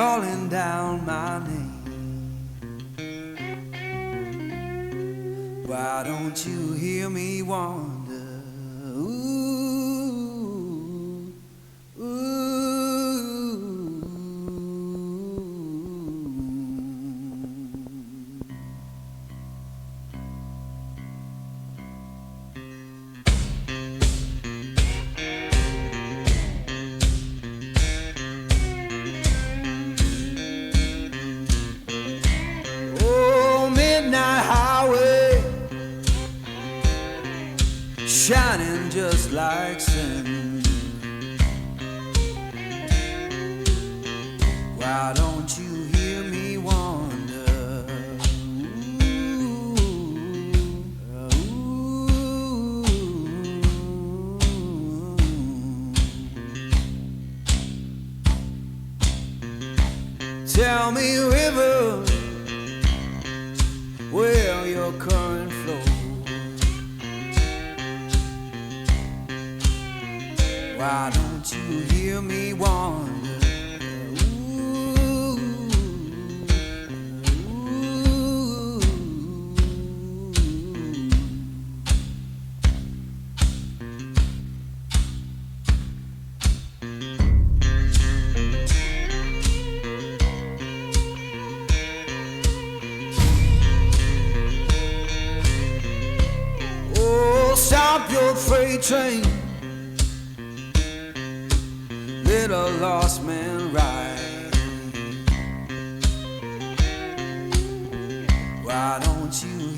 calling down my name. Why don't you hear me wonder? Ooh, ooh. Oh, midnight highway, shining just like sin. Why don't you hear me wonder? Ooh, ooh. Tell me, river, where your current flows. Why don't you hear me wonder? Ooh, ooh. Oh, stop your freight train, let a lost man ride. Why don't you